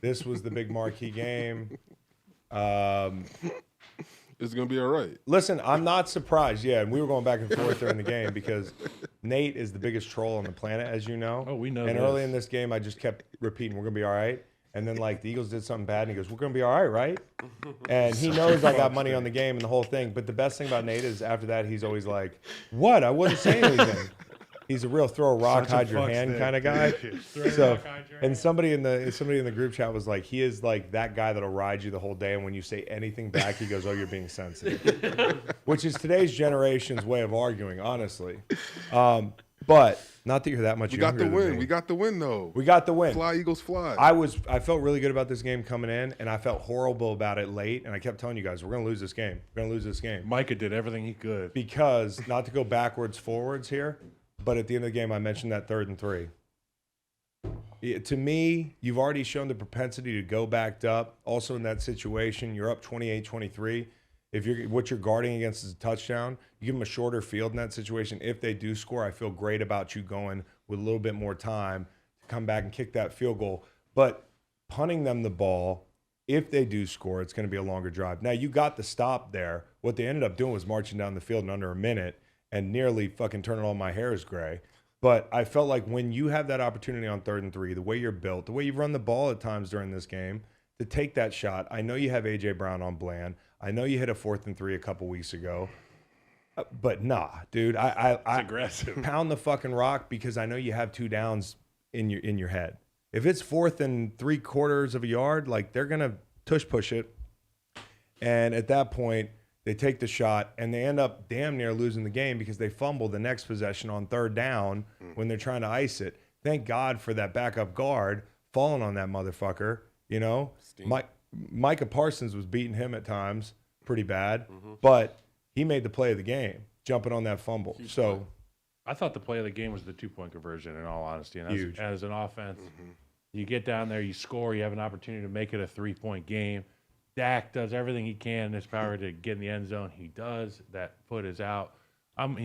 This was the big marquee game. It's going to be all right. Listen, I'm not surprised. Yeah, and we were going back and forth during the game because Nate is the biggest troll on the planet, as you know. Oh, we know And this. early in this game, I just kept repeating, we're going to be all right. And then, like, the Eagles did something bad, and he goes, we're going to be all right? And he knows I got money on the game and the whole thing. But the best thing about Nate is after that, he's always like, what? I wouldn't say anything. He's a real throw a rock, hide your hand kind of guy. So, and somebody in the group chat was like, he is like that guy that'll ride you the whole day, and when you say anything back, he goes, "Oh, you're being sensitive," which is today's generation's way of arguing, honestly. But not that you're that much. We got the younger than win. me. We got the win, though. We got the win. Fly, Eagles, fly. I felt really good about this game coming in, and I felt horrible about it late. And I kept telling you guys, we're going to lose this game. We're going to lose this game. Micah did everything he could. Because, not to go backwards, forwards here, but at the end of the game, I mentioned that 3rd and 3. To me, you've already shown the propensity to go backed up. Also in that situation, you're up 28-23. If what you're guarding against is a touchdown, you give them a shorter field in that situation. If they do score, I feel great about you going with a little bit more time to come back and kick that field goal. But punting them the ball, if they do score, it's going to be a longer drive. Now, you got the stop there. What they ended up doing was marching down the field in under a minute and nearly fucking turning all my hair is gray. But I felt like when you have that opportunity on 3rd and 3, the way you're built, the way you've run the ball at times during this game, to take that shot. I know you have A.J. Brown on Bland. I know you hit a 4th and 3 a couple weeks ago. But nah, dude, I aggressive. Pound the fucking rock because I know you have 2 downs in your head. If it's 4th and 3/4 of a yard, like they're gonna tush push it. And at that point, they take the shot and they end up damn near losing the game because they fumble the next possession on 3rd down when they're trying to ice it. Thank God for that backup guard falling on that motherfucker. You know, Micah Parsons was beating him at times pretty bad, but he made the play of the game, jumping on that fumble. So I thought the play of the game was the 2-point conversion, in all honesty. And huge. As an offense, you get down there, you score, you have an opportunity to make it a 3-point game. Dak does everything he can in his power to get in the end zone. He does. That foot is out. I'm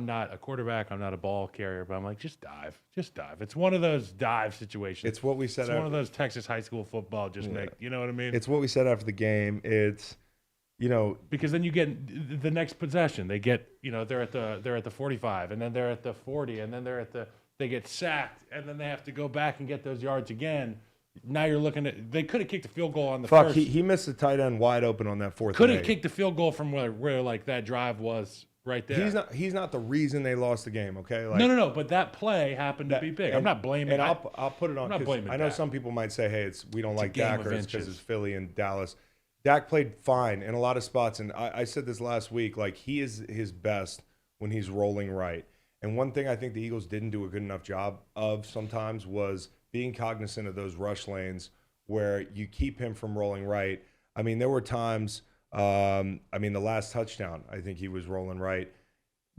not a quarterback. I'm not a ball carrier, but I'm like, just dive. It's one of those dive situations. It's what we said. It's one of those Texas high school football. You know what I mean? It's what we said after the game. It's, because then you get the next possession. They get, they're at the 45, and then they're at the 40, and then they get sacked, and then they have to go back and get those yards again. Now you're looking at they could have kicked a field goal on the first. He missed the tight end wide open on that 4th. Could have kicked the field goal from where like that drive was right there. He's not the reason they lost the game. Okay. Like, no. But that play happened to be big. I'm not blaming. And I'll put it on. I'm not blaming. I know Dak. some people might say, hey, we don't like game Dak of or it's because inches. it's Philly and Dallas. Dak played fine in a lot of spots, and I said this last week. Like he is his best when he's rolling right. And one thing I think the Eagles didn't do a good enough job of sometimes was being cognizant of those rush lanes where you keep him from rolling right. I mean, there were times, the last touchdown, I think he was rolling right.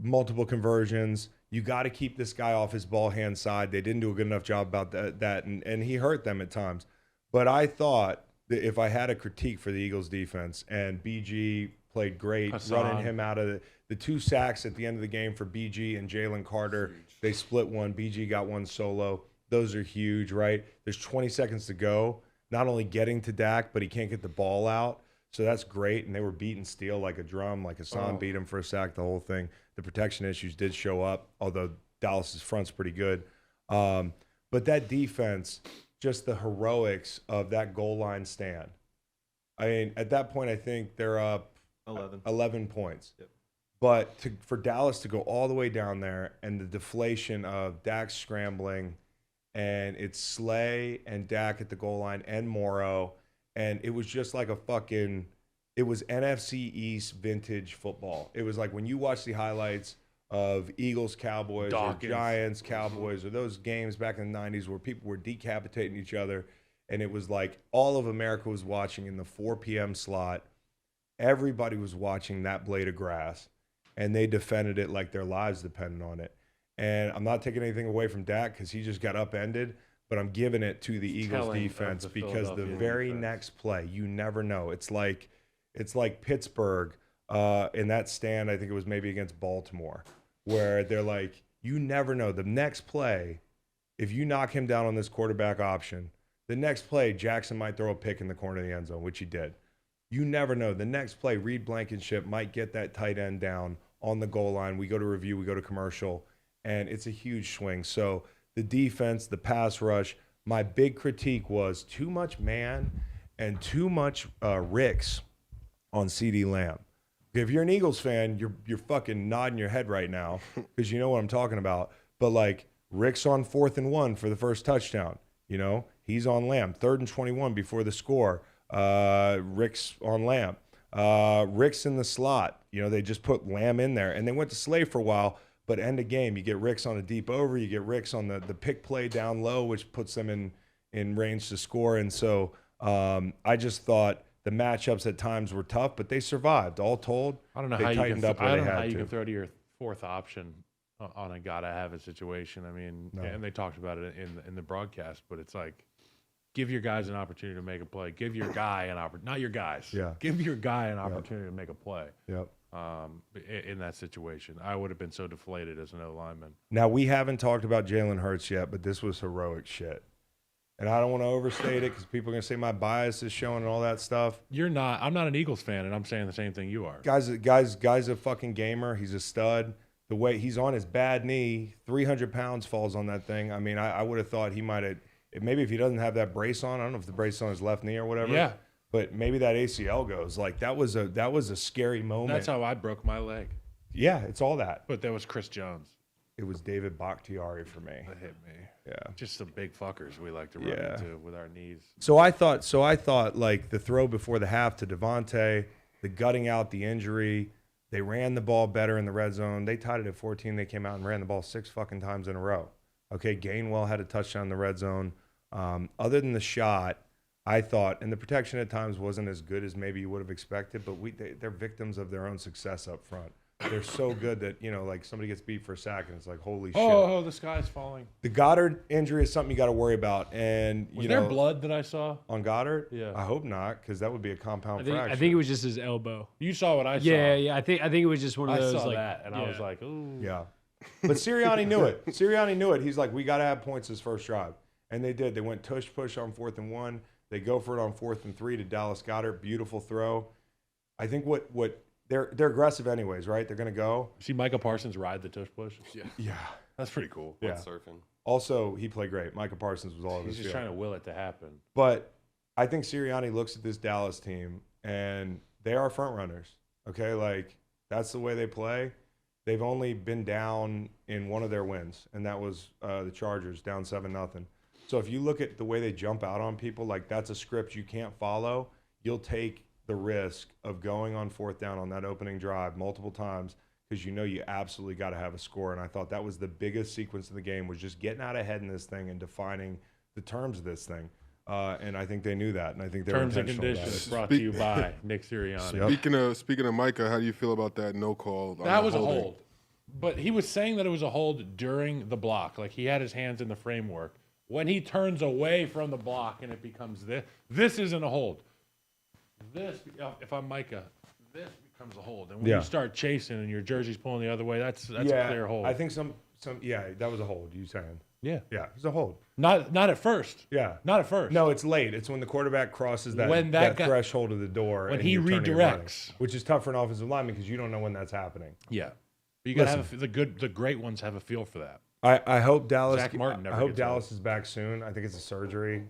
Multiple conversions. You got to keep this guy off his ball hand side. They didn't do a good enough job about that and he hurt them at times. But I thought that if I had a critique for the Eagles defense, and BG played great, running him out of the 2 sacks at the end of the game for BG and Jalen Carter. They split one. BG got one solo. Those are huge, right? There's 20 seconds to go. Not only getting to Dak, but he can't get the ball out. So that's great. And they were beating Steele like a drum, like Hassan beat him for a sack, the whole thing. The protection issues did show up, although Dallas's front's pretty good. But that defense, just the heroics of that goal line stand. I mean, at that point, I think they're up 11 points. Yep. But for Dallas to go all the way down there and the deflation of Dak scrambling, and it's Slay and Dak at the goal line and Morrow, and it was just like it was NFC East vintage football. It was like when you watch the highlights of Eagles, Cowboys, Dawkins. or Giants, Cowboys, or those games back in the 90s where people were decapitating each other, and it was like all of America was watching in the 4 p.m. slot. Everybody was watching that blade of grass, and they defended it like their lives depended on it. And I'm not taking anything away from Dak because he just got upended, but I'm giving it to the Eagles defense because the very next play, you never know. It's like Pittsburgh in that stand, I think it was maybe against Baltimore, where they're like, you never know. The next play, if you knock him down on this quarterback option, The next play, Jackson might throw a pick in the corner of the end zone, which he did. You never know. The next play, Reed Blankenship might get that tight end down on the goal line. We go to review, we go to commercial, and it's a huge swing. So the defense, the pass rush, my big critique was too much man and too much Ricks on CeeDee Lamb. If you're an Eagles fan, you're fucking nodding your head right now because you know what I'm talking about. But like Ricks on 4th and 1 for the first touchdown, you know, he's on Lamb. 3rd and 21 before the score. Ricks on Lamb. Ricks in the slot. You know, they just put Lamb in there. And they went to Slay for a while, but end of game, you get Ricks on a deep over. You get Ricks on the pick play down low, which puts them in range to score. And so I just thought the matchups at times were tough, but they survived. All told, I don't know they how tightened up where I they don't know had how you to. can throw to your 4th option on a gotta have it situation. I mean, No. and they talked about it in the broadcast, but it's like, give your guys an opportunity to make a play. Give your guy an opportunity, not your guys. Yeah. Give your guy an opportunity to make a play. Yep. In that situation, I would have been so deflated as an O lineman. Now, we haven't talked about Jalen Hurts yet, but this was heroic shit. And I don't want to overstate it because people are going to say my bias is showing and all that stuff. You're not. I'm not an Eagles fan, and I'm saying the same thing you are. Guy's a fucking gamer. He's a stud. The way he's on his bad knee, 300 pounds falls on that thing. I mean, I would have thought he might have, maybe if he doesn't have that brace on, I don't know if the brace is on his left knee or whatever. Yeah. But maybe that ACL goes. Like, that was a scary moment. That's how I broke my leg. Yeah, it's all that. But there was Chris Jones. It was David Bakhtiari for me. That hit me. Yeah. Just some big fuckers we like to run Yeah. into with our knees. So I thought like the throw before the half to Devontae, the gutting out the injury, they ran the ball better in the red zone. They tied it at 14. They came out and ran the ball 6 fucking times in a row. Okay, Gainwell had a touchdown in the red zone. Other than the shot, I thought, and the protection at times wasn't as good as maybe you would have expected, but they're victims of their own success up front. They're so good that, you know, like somebody gets beat for a sack and it's like, holy shit. Oh, the sky's falling. The Goddard injury is something you got to worry about. And, Was you there know, blood that I saw? on Goddard? Yeah. I hope not, because that would be a compound fracture. I think it was just his elbow. You saw what I saw. Yeah. I think it was just one of I those. saw like, that, and I was like, ooh. Yeah. But Sirianni knew it. Sirianni knew it. He's like, we got to have points this first drive. And they did. They went tush push on 4th and 1. They go for it on 4th and 3 to Dallas Goedert. Beautiful throw. I think what they're aggressive anyways, right? They're going to go. See Micah Parsons ride the tush push? Yeah. That's pretty cool. Yeah. Surfing. Also, he played great. Micah Parsons was all over He's his just field. trying to will it to happen. But I think Sirianni looks at this Dallas team, and they are front runners. Okay, like that's the way they play. They've only been down in one of their wins, and that was the Chargers, down 7-0. So if you look at the way they jump out on people, like that's a script you can't follow. You'll take the risk of going on 4th down on that opening drive multiple times because you know you absolutely got to have a score. And I thought that was the biggest sequence of the game, was just getting out ahead in this thing and defining the terms of this thing. And I think they knew that, and I think they Terms were and intentional conditions about brought to you by Nick Sirianni. Yep. Speaking of Micah, how do you feel about that no call? on That the was a holding? hold. But he was saying that it was a hold during the block. Like he had his hands in the framework. When he turns away from the block and it becomes this isn't a hold. This, if I'm Micah, this becomes a hold. And when Yeah. you start chasing and your jersey's pulling the other way, that's a clear hold. I think some that was a hold. You saying? yeah. Yeah, it's a hold. Not at first. Yeah. Not at first. No, it's late. It's when the quarterback crosses that, When that guy- threshold of the door. when and he you're turning and redirects. running, which is tough for an offensive lineman because you don't know when that's happening. Yeah. But you gotta have the great ones have a feel for that. I hope Dallas. Zach Martin never I hope gets Dallas is back soon. I think it's a surgery.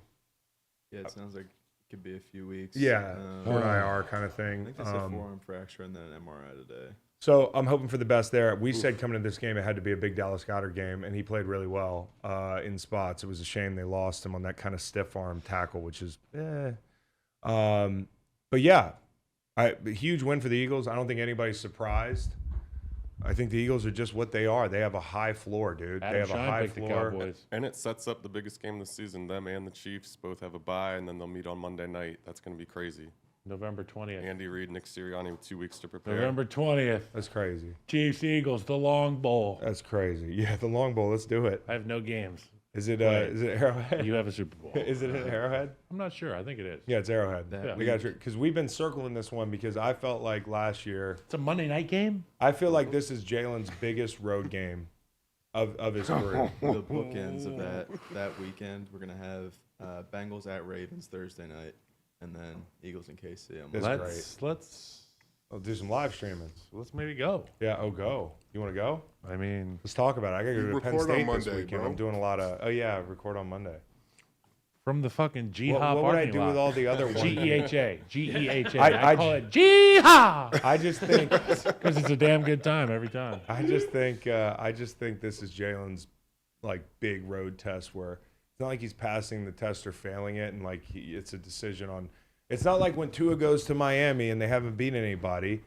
Yeah, it sounds like it could be a few weeks. Yeah, or an I IR kind of thing. think they said forearm fracture and then an MRI today. So I'm hoping for the best there. We said coming into this game it had to be a big Dallas Goedert game, and he played really well in spots. It was a shame they lost him on that kind of stiff arm tackle, which is but yeah, a huge win for the Eagles. I don't think anybody's surprised. I think the Eagles are just what they are. They have a high floor, dude. Adam they have a Shine high picked the floor. Cowboys. And it sets up the biggest game this season. Them and the Chiefs both have a bye, and then they'll meet on Monday night. That's going to be crazy. November 20th. Andy Reid, Nick Sirianni with 2 weeks to prepare. November 20th. That's crazy. Chiefs Eagles, the long bowl. That's crazy. Yeah, the long bowl. Let's do it. I have no games. Is it Right. is it Arrowhead? You have a Super Bowl. Is it an Arrowhead? I'm not sure. I think it is. Yeah, it's Arrowhead. That We got because we've been circling this one because I felt like last year. It's a Monday night game. I feel like this is Jalen's biggest road game of his career. The bookends of that weekend, we're gonna have Bengals at Ravens Thursday night, and then Eagles and KC. That's Let's I'll do some live streaming. maybe go. Yeah. Oh, go. You want to go? I mean, Let's talk about it. I got to go to Penn Record on State this Monday, weekend. bro. I'm doing a lot of. Oh yeah, record on Monday. from the fucking What, G-Ha what would I parking do lot. with all the other ones? G-E-H-A. G-E-H-A. I- I call it G-Ha I just think. because it's a damn good time every time. I just think this is Jalen's like big road test where it's not like he's passing the test or failing it, and like it's a decision on. It's not like when Tua goes to Miami and they haven't beaten anybody.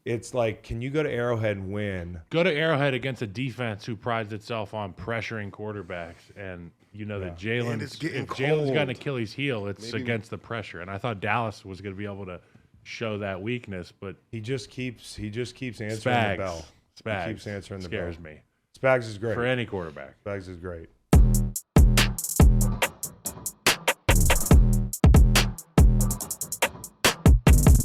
It's like, can you go to Arrowhead and win? Go to Arrowhead against a defense who prides itself on pressuring quarterbacks, and you know that And Jalen's it's getting if Jalen's got an cold. Achilles heel, it's Maybe- against the pressure. And I thought Dallas was going to be able to show that weakness, but He just keeps answering Spags, the bell. Spags He keeps answering the scares bell. me Spags is great. for any quarterback. Spags is great.